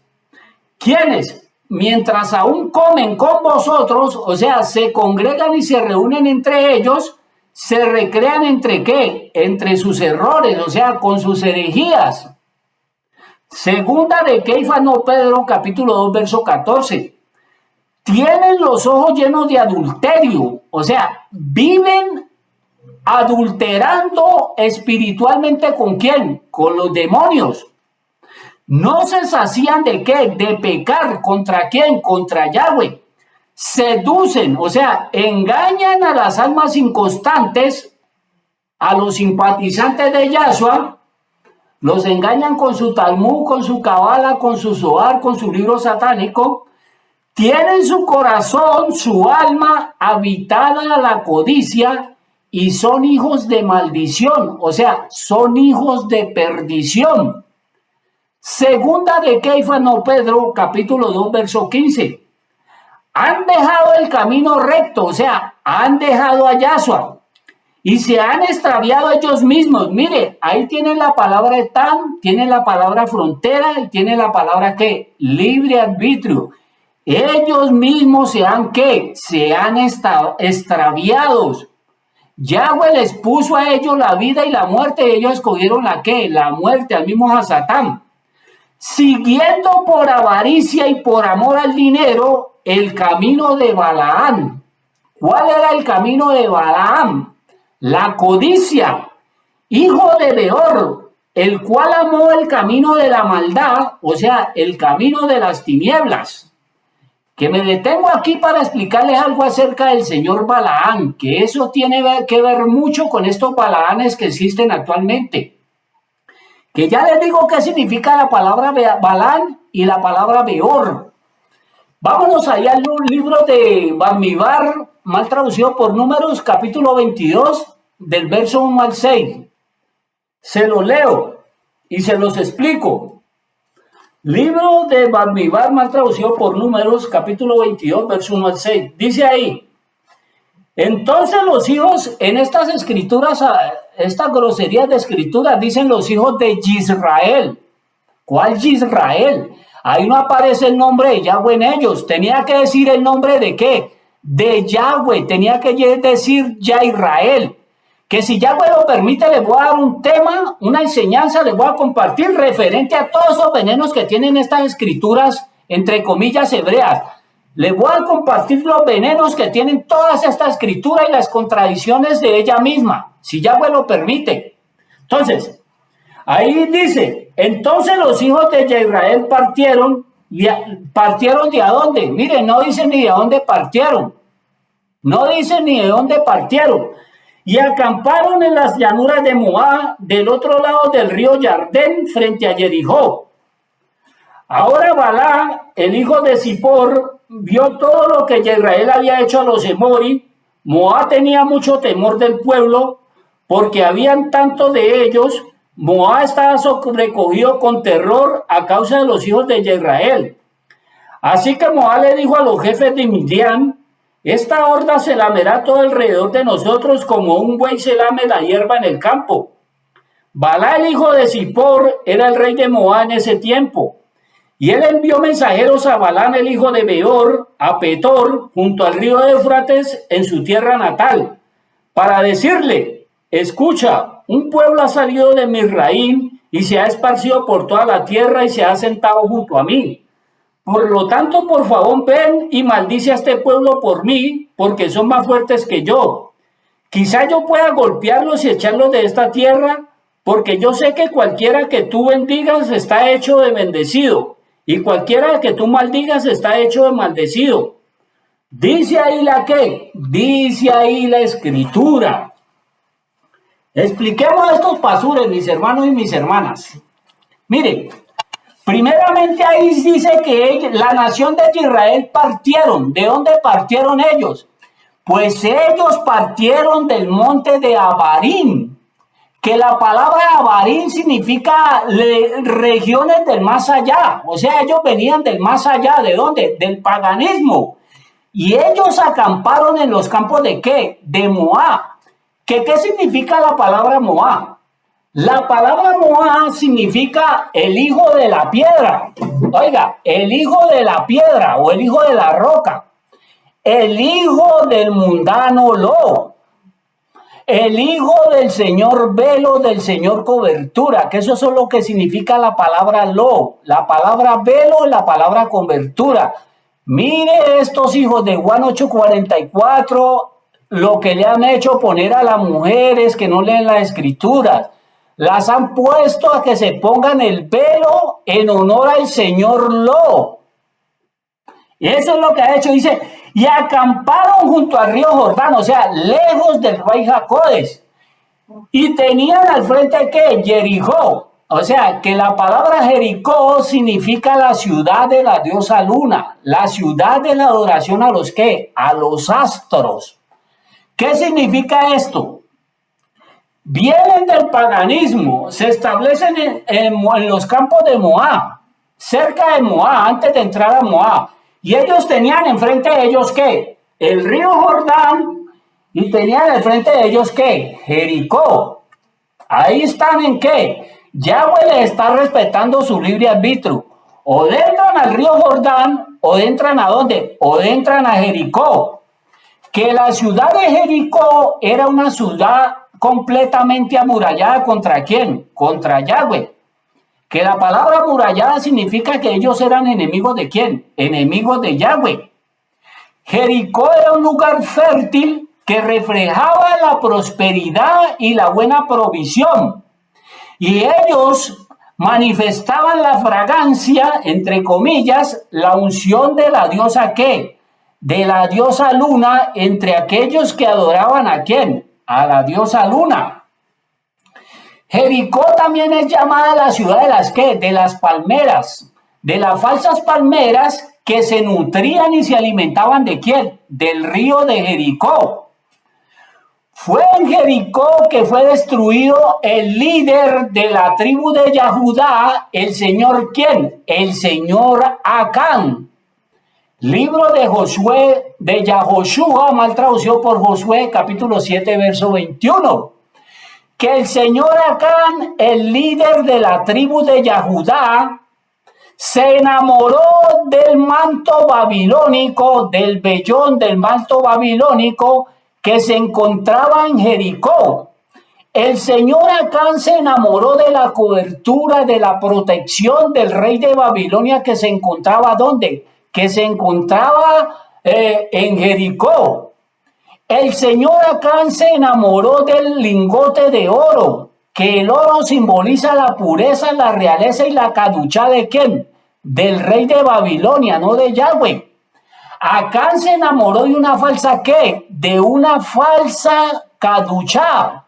¿Quiénes? Mientras aún comen con vosotros, o sea, se congregan y se reúnen entre ellos, se recrean entre ¿qué? Entre sus errores, o sea, con sus herejías. Segunda de Keifas, no Pedro, capítulo 2, verso 14. Tienen los ojos llenos de adulterio, o sea, viven adulterando espiritualmente ¿con quién? Con los demonios. No se sacían de qué, de pecar, ¿contra quién? Contra Yahweh. seducen, o sea, engañan a las almas inconstantes, a los simpatizantes de Yahshua, los engañan con su Talmud, con su Kabbalah, con su Zohar, con su libro satánico. Tienen su corazón, su alma habitada a la codicia y son hijos de maldición, o sea, son hijos de perdición. Segunda de Keifa, no Pedro, capítulo 2, verso 15. Han dejado el camino recto, o sea, han dejado a Yahshua y se han extraviado ellos mismos. Mire, ahí tienen la palabra etam, tienen la palabra frontera y tienen la palabra ¿qué? Libre arbitrio. Ellos mismos se han extraviados. Yahweh les puso a ellos la vida y la muerte y ellos escogieron la ¿qué? La muerte, al mismo Hasatán. Siguiendo por avaricia y por amor al dinero el camino de Balaam. ¿Cuál era el camino de Balaam? La codicia, hijo de Beor, el cual amó el camino de la maldad, o sea, el camino de las tinieblas. Que me detengo aquí para explicarles algo acerca del señor Balaam, que eso tiene que ver mucho con estos Balaanes que existen actualmente. Que ya les digo qué significa la palabra Balaam y la palabra Beor. Vámonos allá al libro de Bamidbar, mal traducido por Números, capítulo 22, del verso 1 al 6. Se lo leo y se los explico. Libro de Bamidbar, mal traducido por Números, capítulo 22, verso 1 al 6. Dice ahí: entonces los hijos, en estas escrituras, estas groserías de escrituras, dicen los hijos de Israel. ¿Cuál Israel? Ahí no aparece el nombre de Yahweh en ellos. Tenía que decir el nombre de ¿qué? De Yahweh. Tenía que decir ya Israel. Que si Yahweh lo permite, les voy a dar un tema, una enseñanza, les voy a compartir referente a todos esos venenos que tienen estas escrituras, entre comillas, hebreas. Les voy a compartir los venenos que tienen todas estas escrituras y las contradicciones de ella misma, si Yahweh lo permite. Entonces, ahí dice, entonces los hijos de Israel partieron de a dónde. Miren, no dice ni de dónde partieron. No dice ni de dónde partieron. Y acamparon en las llanuras de Moab, del otro lado del río Jardén, frente a Jericó. Ahora Balá, el hijo de Zippor, vio todo lo que Israel había hecho a los Emori. Moab tenía mucho temor del pueblo, porque habían tanto de ellos. Moab estaba sobrecogido con terror a causa de los hijos de Israel. Así que Moab le dijo a los jefes de Midian: esta horda se lamerá todo alrededor de nosotros como un buey se lame la hierba en el campo. Balá, el hijo de Zippor, era el rey de Moab en ese tiempo. Y él envió mensajeros a Balaam, el hijo de Beor, a Petor, junto al río de Éufrates, en su tierra natal, para decirle: escucha, un pueblo ha salido de Misraim y se ha esparcido por toda la tierra y se ha sentado junto a mí. Por lo tanto, por favor, ven y maldice a este pueblo por mí, porque son más fuertes que yo. Quizá yo pueda golpearlos y echarlos de esta tierra, porque yo sé que cualquiera que tú bendigas está hecho de bendecido, y cualquiera que tú maldigas está hecho de maldecido. Dice ahí la ¿qué? Dice ahí la escritura. Expliquemos estos pasures, mis hermanos y mis hermanas. Miren. Primeramente ahí dice que la nación de Israel partieron. ¿De dónde partieron ellos? Pues ellos partieron del monte de Abarim, que la palabra Abarim significa regiones del más allá. O sea, ellos venían del más allá. ¿De dónde? Del paganismo. Y ellos acamparon en los campos de ¿qué? De Moab. ¿Qué significa la palabra Moab? La palabra Moab significa el hijo de la piedra. Oiga, el hijo de la piedra o el hijo de la roca. El hijo del mundano Lo. El hijo del señor velo, del señor cobertura, que eso es lo que significa la palabra Lo. La palabra velo, la palabra cobertura. Mire estos hijos de Juan 8:44, lo que le han hecho poner a las mujeres que no leen las escrituras. Las han puesto a que se pongan el velo en honor al señor Lo. Y eso es lo que ha hecho. Dice, y acamparon junto al río Jordán, o sea, lejos del rey Jacodes. Y tenían al frente ¿qué? Jericó. O sea, que la palabra Jericó significa la ciudad de la diosa Luna, la ciudad de la adoración a los ¿qué? A los astros. ¿Qué significa esto? Vienen del paganismo, se establecen en los campos de Moab, cerca de Moab, antes de entrar a Moab. Y ellos tenían enfrente de ellos ¿qué? El río Jordán, y tenían enfrente de ellos ¿qué? Jericó. Ahí están en qué. Yahweh les está respetando su libre arbitrio. O entran al río Jordán, o entran a dónde, o entran a Jericó. Que la ciudad de Jericó era una ciudad completamente amurallada. ¿Contra quién? Contra Yahweh. Que la palabra amurallada significa que ellos eran enemigos de quién? Enemigos de Yahweh. Jericó era un lugar fértil que reflejaba la prosperidad y la buena provisión. Y ellos manifestaban la fragancia, entre comillas, la unción de la diosa ¿qué? De la diosa Luna entre aquellos que adoraban ¿a quién? A la diosa Luna. Jericó también es llamada la ciudad de las ¿qué? De las palmeras, de las falsas palmeras que se nutrían y se alimentaban ¿de quién? Del río de Jericó. Fue en Jericó que fue destruido el líder de la tribu de Yahudá, el señor ¿quién? El señor Acán. Libro de Josué, de Yahoshua, mal traducido por Josué, capítulo 7, verso 21. Que el señor Acán, el líder de la tribu de Yahudá, se enamoró del manto babilónico, del vellón del manto babilónico, que se encontraba en Jericó. El señor Acán se enamoró de la cobertura, de la protección del rey de Babilonia que se encontraba ¿dónde? Que se encontraba en Jericó. El señor Acán se enamoró del lingote de oro, que el oro simboliza la pureza, la realeza y la caduchá ¿de quién? Del rey de Babilonia, no de Yahweh. Acán se enamoró de una falsa ¿qué? De una falsa caduchá.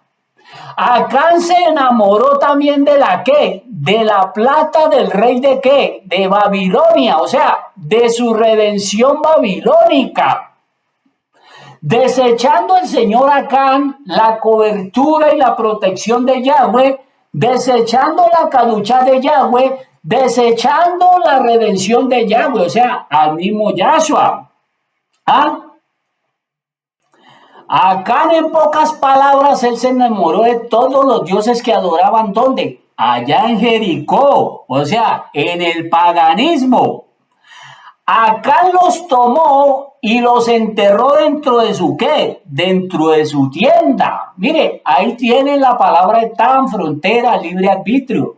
Acán se enamoró también de la ¿qué? De la plata del rey de ¿qué? De Babilonia, o sea, de su redención babilónica. Desechando el señor Acán la cobertura y la protección de Yahweh, desechando la caduchá de Yahweh, desechando la redención de Yahweh, o sea, al mismo Yahshua. ¿Ah? Acán, en pocas palabras, él se enamoró de todos los dioses que adoraban, ¿dónde? Allá en Jericó, o sea, en el paganismo. Acán los tomó y los enterró dentro de su ¿qué? Dentro de su tienda. Mire, ahí tiene la palabra tan frontera, libre arbitrio.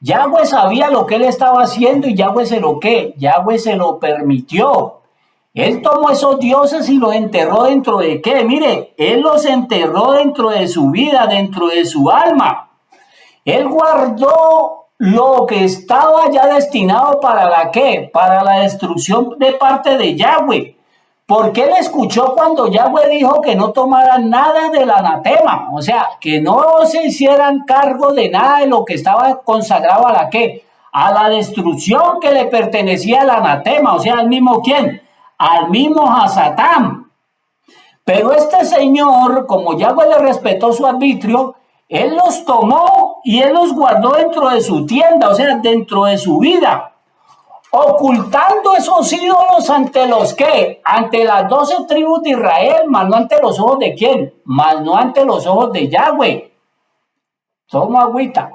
Yahweh sabía lo que él estaba haciendo y Yahweh se lo ¿qué? Yahweh se lo permitió. Él tomó esos dioses y los enterró dentro de ¿qué? Mire, él los enterró dentro de su vida, dentro de su alma. Él guardó lo que estaba ya destinado para la ¿qué? Para la destrucción de parte de Yahweh. Porque él escuchó cuando Yahweh dijo que no tomaran nada del anatema, o sea, que no se hicieran cargo de nada de lo que estaba consagrado a la ¿qué? A la destrucción que le pertenecía al anatema, o sea, al mismo ¿quién? Al mismo Hasatán. Pero este señor, como Yahweh le respetó su arbitrio, él los tomó y él los guardó dentro de su tienda, o sea, dentro de su vida. Ocultando esos ídolos ante los ¿qué? Ante las 12 tribus de Israel, mas no ante los ojos de quién, mas no ante los ojos de Yahweh. Toma agüita.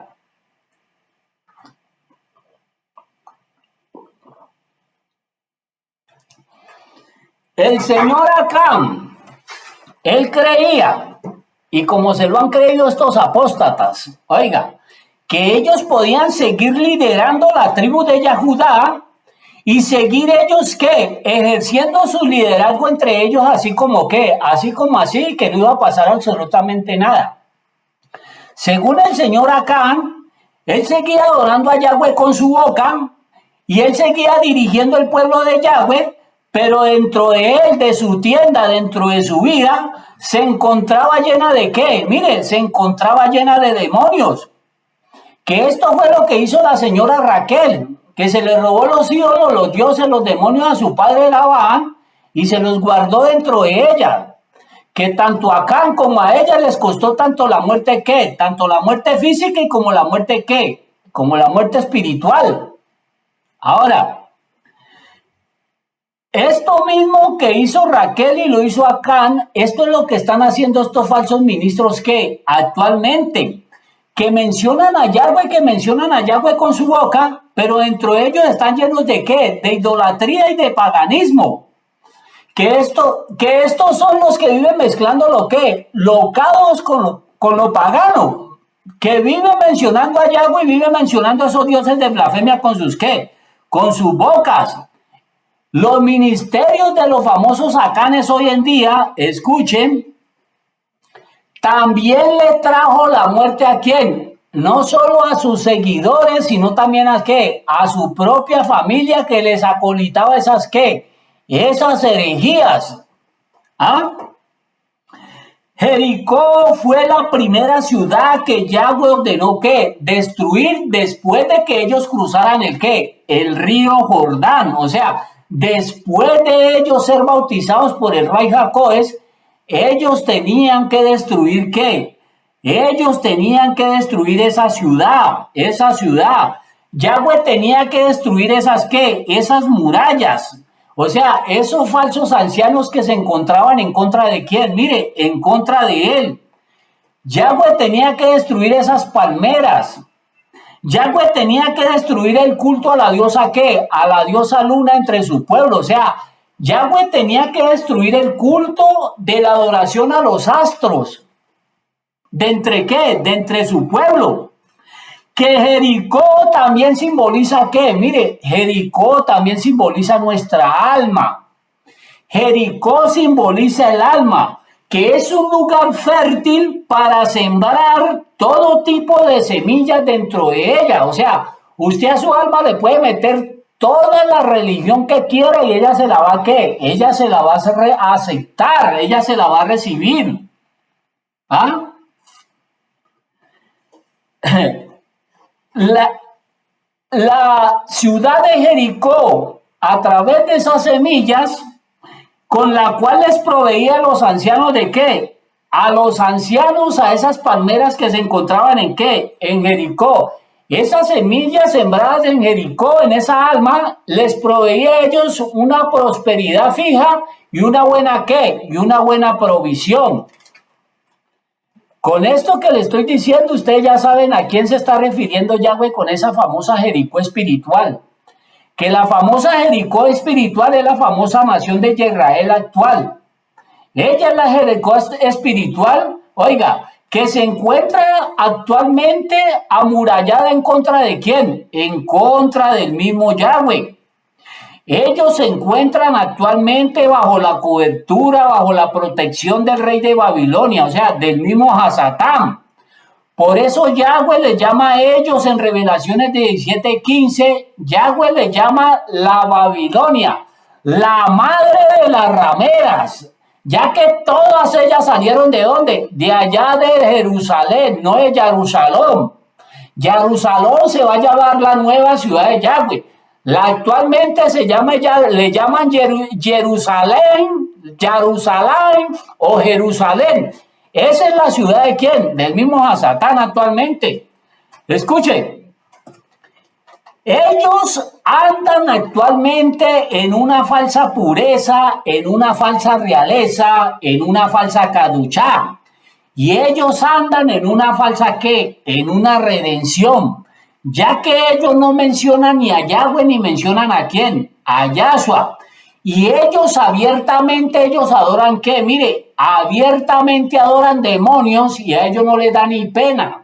El señor Acán, él creía, y como se lo han creído estos apóstatas, oiga, que ellos podían seguir liderando la tribu de Yahudá y seguir ellos ¿qué? Ejerciendo su liderazgo entre ellos así como ¿qué? Así como así, que no iba a pasar absolutamente nada. Según el señor Acán, él seguía adorando a Yahweh con su boca y él seguía dirigiendo el pueblo de Yahweh, pero dentro de él, de su tienda, dentro de su vida, se encontraba llena de ¿qué? Mire, se encontraba llena de demonios. Que esto fue lo que hizo la señora Raquel, que se le robó los ídolos, los dioses, los demonios a su padre Labán y se los guardó dentro de ella. Que tanto a Acán como a ella les costó tanto la muerte ¿qué? Tanto la muerte física y como la muerte ¿qué? Como la muerte espiritual. Ahora, esto mismo que hizo Raquel y lo hizo Acán, esto es lo que están haciendo estos falsos ministros que actualmente, que mencionan a Yahweh con su boca, pero dentro de ellos están llenos de ¿qué? De idolatría y de paganismo. Que estos son los que viven mezclando lo que, lo caos con lo pagano, que viven mencionando a Yahweh y viven mencionando a esos dioses de blasfemia con sus ¿qué? Con sus bocas. Los ministerios de los famosos acanes hoy en día, escuchen, también le trajo la muerte a quién, no solo a sus seguidores, sino también a qué, a su propia familia que les acolitaba esas qué, esas herejías. ¿Ah? Jericó fue la primera ciudad que Yahweh ordenó que destruir después de que ellos cruzaran el qué, el río Jordán, o sea, después de ellos ser bautizados por el rey Jacoes, ellos tenían que destruir ¿qué? Ellos tenían que destruir esa ciudad, esa ciudad. Yahweh tenía que destruir esas ¿qué? Esas murallas. O sea, esos falsos ancianos que se encontraban en contra de quién, mire, en contra de él. Yahweh tenía que destruir esas palmeras. Yahweh tenía que destruir el culto a la diosa ¿qué? A la diosa luna entre su pueblo. O sea, Yahweh tenía que destruir el culto de la adoración a los astros. ¿De entre qué? De entre su pueblo. Que Jericó también simboliza ¿qué? Mire, Jericó también simboliza nuestra alma. Jericó simboliza el alma, que es un lugar fértil para sembrar todo tipo de semillas dentro de ella. O sea, usted a su alma le puede meter toda la religión que quiera y ella se la va a ¿qué? Ella se la va a aceptar, ella se la va a recibir. ¿Ah? La ciudad de Jericó, a través de esas semillas, con la cual les proveía a los ancianos de qué, a los ancianos, a esas palmeras que se encontraban en qué, en Jericó. Esas semillas sembradas en Jericó, en esa alma, les proveía a ellos una prosperidad fija y una buena qué, y una buena provisión. Con esto que le estoy diciendo, ustedes ya saben a quién se está refiriendo Yahweh con esa famosa Jericó espiritual. Que la famosa Jericó espiritual es la famosa nación de Israel actual. Ella es la Jericó espiritual, oiga, que se encuentra actualmente amurallada en contra de quién, en contra del mismo Yahweh. Ellos se encuentran actualmente bajo la cobertura, bajo la protección del rey de Babilonia, o sea, del mismo Hasatán. Por eso Yahweh les llama a ellos en Revelaciones 17:15, Yahweh les llama la Babilonia, la madre de las rameras, ya que todas ellas salieron ¿de dónde? De allá de Jerusalén, no de Jerusalén. Jerusalén se va a llamar la nueva ciudad de Yahweh. Actualmente le llaman Jerusalén o Jerusalén. Esa es la ciudad de quién, del mismo Hasatán actualmente. Escuche, ellos andan actualmente en una falsa pureza, en una falsa realeza, en una falsa caduchá. Y ellos andan en una falsa ¿qué? En una redención. Ya que ellos no mencionan ni a Yahweh ni mencionan a quién, a Yahshua. Y ellos abiertamente, ellos adoran ¿qué? Mire, abiertamente adoran demonios y a ellos no les da ni pena.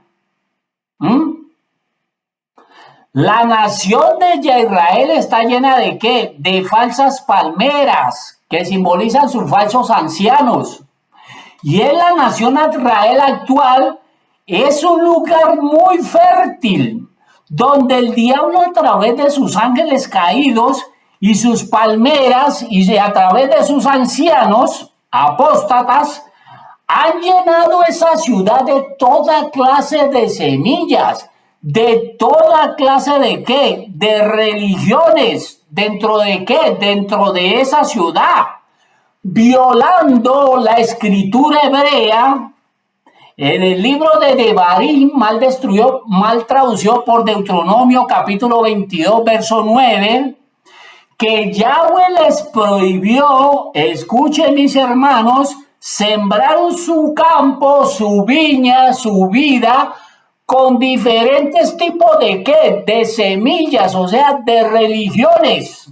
La nación de Israel está llena de ¿qué? De falsas palmeras que simbolizan sus falsos ancianos. Y en la nación de Israel actual es un lugar muy fértil, donde el diablo a través de sus ángeles caídos y sus palmeras, y a través de sus ancianos apóstatas, han llenado esa ciudad de toda clase de semillas, de toda clase de qué, de religiones. ¿Dentro de qué? Dentro de esa ciudad, violando la escritura hebrea. En el libro de Devarim, mal traducido por Deuteronomio capítulo 22, verso 9, que Yahweh les prohibió, escuchen mis hermanos, sembraron su campo, su viña, su vida, con diferentes tipos de qué, de semillas, o sea, de religiones.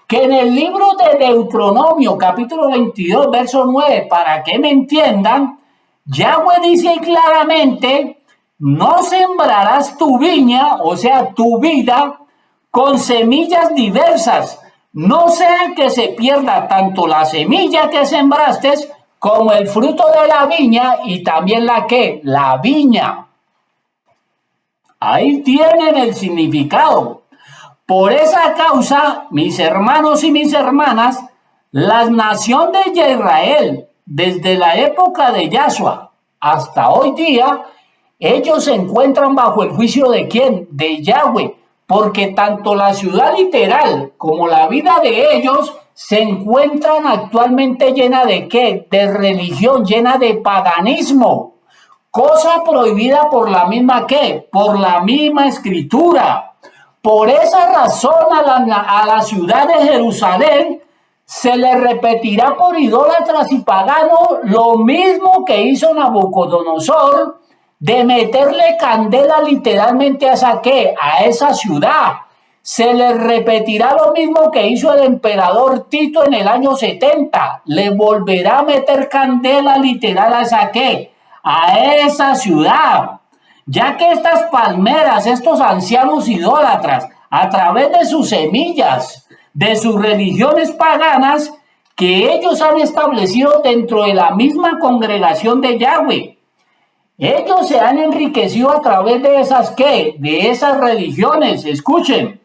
Que en el libro de Deuteronomio, capítulo 22, verso 9, para que me entiendan, Yahweh dice claramente, no sembrarás tu viña, o sea, tu vida, con semillas diversas, no sea que se pierda tanto la semilla que sembraste como el fruto de la viña y también la viña. Ahí tienen el significado. Por esa causa, mis hermanos y mis hermanas, la nación de Israel, desde la época de Yahshua hasta hoy día, ellos se encuentran bajo el juicio de ¿quién? De Yahweh, porque tanto la ciudad literal como la vida de ellos se encuentran actualmente llena de ¿qué? De religión, llena de paganismo, cosa prohibida por la misma ¿qué? Por la misma escritura. Por esa razón a la ciudad de Jerusalén se le repetirá por idólatras y paganos lo mismo que hizo Nabucodonosor, de meterle candela literalmente a esa ¿qué? A esa ciudad. Se le repetirá lo mismo que hizo el emperador Tito en el año 70. Le volverá a meter candela literal a esa ¿qué? A esa ciudad. Ya que estas palmeras, estos ancianos idólatras, a través de sus semillas, de sus religiones paganas, que ellos han establecido dentro de la misma congregación de Yahweh, ellos se han enriquecido a través de esas ¿qué? De esas religiones. Escuchen,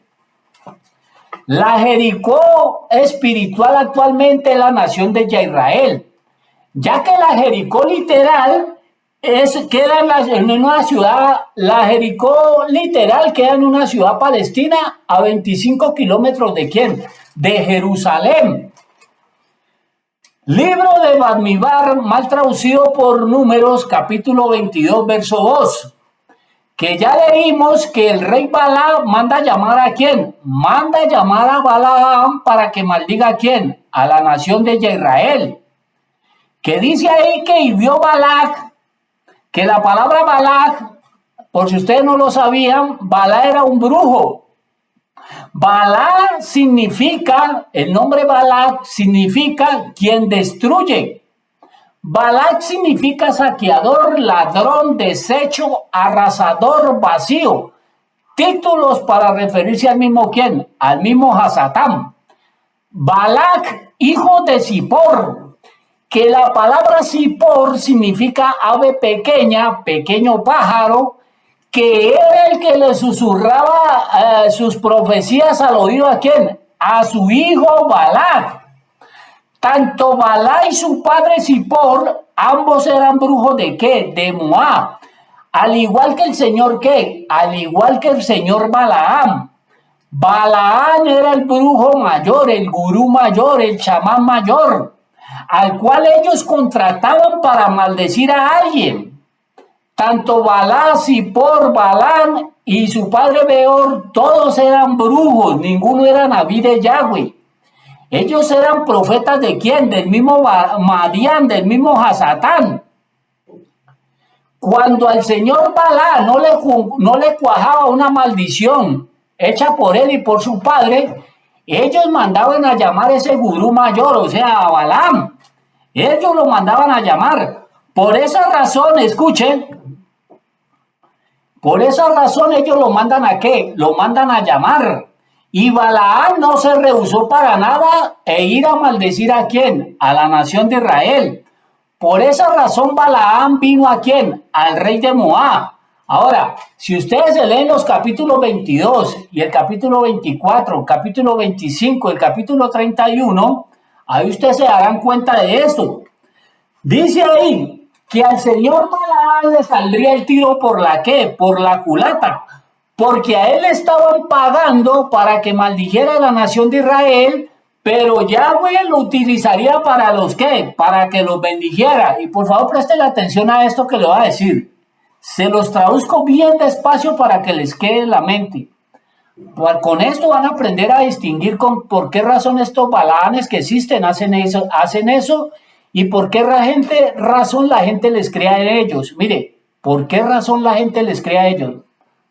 la Jericó espiritual actualmente es la nación de Israel, ya que la Jericó literal queda en una ciudad, la Jericó literal queda en una ciudad palestina a 25 kilómetros de ¿quién? De Jerusalén. Libro de Bamidbar, mal traducido por Números, capítulo 22, verso 2. Que ya leímos que el rey Balaam manda llamar a ¿quién? Manda llamar a Balaam para que maldiga a ¿quién? A la nación de Israel. Que dice ahí que vio Balac, que la palabra Balac, por si ustedes no lo sabían, Balac era un brujo. Balac significa, el nombre Balac significa quien destruye. Balac significa saqueador, ladrón, desecho, arrasador, vacío. Títulos para referirse al mismo quién, al mismo Hasatán. Balac, hijo de Zippor, que la palabra Zippor significa ave pequeña, pequeño pájaro, que era el que le susurraba sus profecías al oído a quién, a su hijo Balac. Tanto Balac y su padre Zippor, ambos eran brujos de ¿qué? De Moab. Al igual que el señor ¿qué? Al igual que el señor Balaam. Balaam era el brujo mayor, el gurú mayor, el chamán mayor, al cual ellos contrataban para maldecir a alguien. Tanto Balac, Zippor, Balaam y su padre Beor, todos eran brujos, ninguno era Naví de Yahweh. Ellos eran profetas de quién, del mismo Madián, del mismo Hasatán. Cuando al señor Balac no le cuajaba una maldición hecha por él y por su padre, ellos mandaban a llamar a ese gurú mayor, o sea, a Balaam. Ellos lo mandaban a llamar. Por esa razón, escuchen, por esa razón ellos lo mandan a ¿qué? Lo mandan a llamar. Y Balaam no se rehusó para nada e ir a maldecir a ¿quién? A la nación de Israel. Por esa razón Balaam vino a ¿quién? Al rey de Moab, Ahora, si ustedes se leen los capítulos 22 y el capítulo 24, el capítulo 25, el capítulo 31, ahí ustedes se darán cuenta de esto. Dice ahí que al señor Balaam le saldría el tiro por la ¿qué? Por la culata, porque a él le estaban pagando para que maldijera a la nación de Israel, pero Yahweh lo utilizaría para los ¿qué? Para que los bendijera. Y por favor presten atención a esto que le voy a decir. Se los traduzco bien despacio para que les quede en la mente. Con esto van a aprender a distinguir por qué razón estos balaanes que existen hacen eso y por qué razón la gente les crea en ellos. Mire, ¿por qué razón la gente les crea a ellos?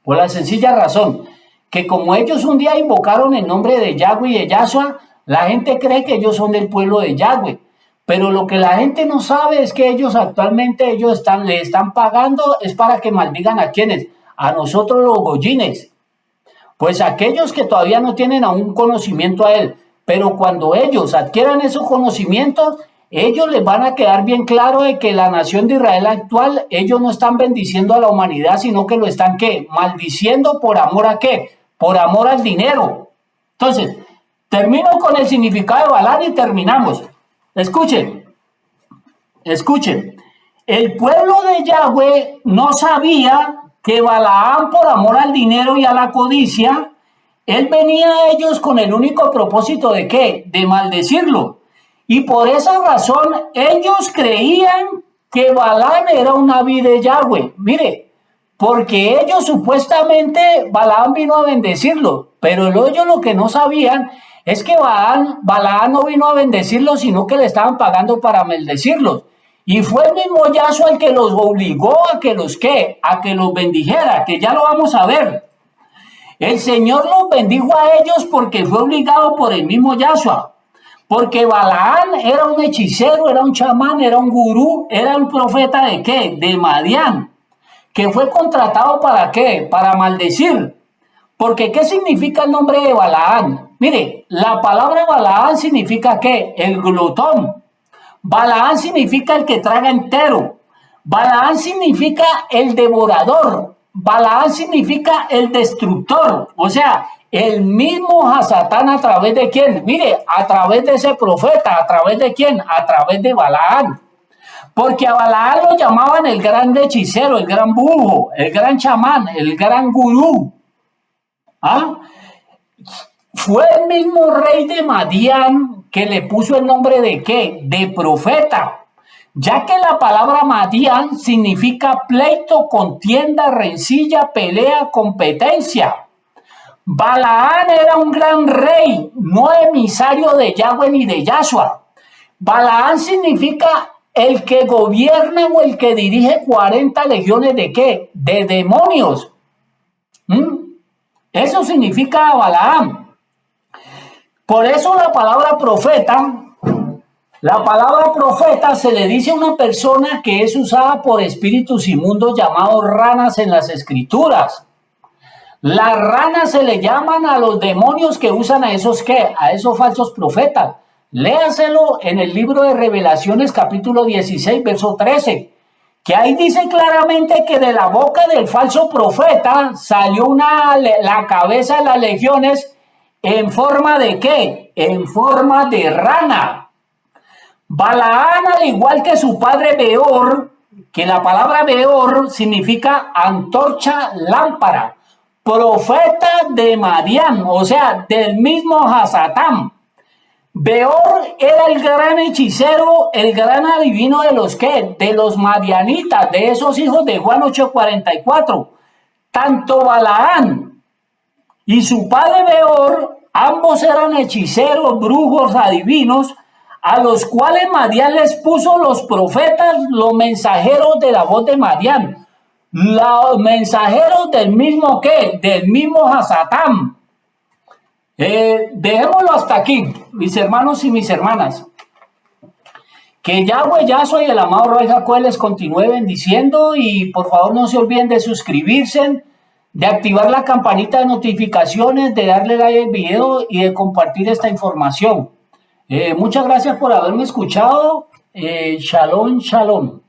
Por la sencilla razón que como ellos un día invocaron el nombre de Yahweh y de Yahshua, la gente cree que ellos son del pueblo de Yahweh. Pero lo que la gente no sabe es que ellos actualmente le están pagando es para que maldigan a quienes, a nosotros los goyines. Pues aquellos que todavía no tienen aún conocimiento a él, pero cuando ellos adquieran esos conocimientos, ellos les van a quedar bien claro de que la nación de Israel actual, ellos no están bendiciendo a la humanidad, sino que lo están ¿qué? Maldiciendo por amor a ¿qué? Por amor al dinero. Entonces, termino con el significado de Balaam y terminamos. Escuchen. El pueblo de Yahweh no sabía que Balaam, por amor al dinero y a la codicia, él venía a ellos con el único propósito de ¿qué? De maldecirlo. Y por esa razón ellos creían que Balaam era un naví de Yahweh. Mire, porque ellos supuestamente Balaam vino a bendecirlo, pero ellos lo que no sabían es que Balaam no vino a bendecirlos, sino que le estaban pagando para maldecirlos. Y fue el mismo Yahshua el que los obligó a que los bendijera, que ya lo vamos a ver. El Señor los bendijo a ellos porque fue obligado por el mismo Yahshua. Porque Balaam era un hechicero, era un chamán, era un gurú, era un profeta de ¿qué? De Madián, que fue contratado para ¿qué? Para maldecir. Porque ¿qué significa el nombre de Balaam? Mire, la palabra Balaam significa ¿qué? El glotón. Balaam significa el que traga entero. Balaam significa el devorador. Balaam significa el destructor. O sea, el mismo Hasatán a través de quién. Mire, a través de ese profeta. ¿A través de quién? A través de Balaam. Porque a Balaam lo llamaban el gran hechicero, el gran brujo, el gran chamán, el gran gurú. ¿Ah? Fue el mismo rey de Madián que le puso el nombre de ¿qué? De profeta, ya que la palabra Madián significa pleito, contienda, rencilla, pelea, competencia. Balaam era un gran rey, no emisario de Yahweh ni de Yahshua. Balaam significa el que gobierna o el que dirige 40 legiones de ¿qué? De demonios. Eso significa Balaam. Por eso la palabra profeta se le dice a una persona que es usada por espíritus inmundos llamados ranas en las escrituras. Las ranas se le llaman a los demonios que usan a esos ¿qué? A esos falsos profetas. Léaselo en el libro de Revelaciones capítulo 16, verso 13. Que ahí dice claramente que de la boca del falso profeta salió la cabeza de las legiones en forma de ¿qué? En forma de rana. Balaam, al igual que su padre Beor, que la palabra Beor significa antorcha, lámpara, profeta de Madián, o sea, del mismo Hasatán. Beor era el gran hechicero, el gran adivino de los ¿qué? De los madianitas, de esos hijos de Juan 8:44. Tanto Balaam y su padre Beor, ambos eran hechiceros, brujos, adivinos, a los cuales Madián les puso los profetas, los mensajeros de la voz de Madián, los mensajeros del mismo ¿qué? Del mismo Hasatán. Dejémoslo hasta aquí, mis hermanos y mis hermanas. Que Yahweh, Yahshua y el amado Rey Jacob les continúe bendiciendo y por favor no se olviden de suscribirse, de activar la campanita de notificaciones, de darle like al video y de compartir esta información. Muchas gracias por haberme escuchado. Shalom, shalom.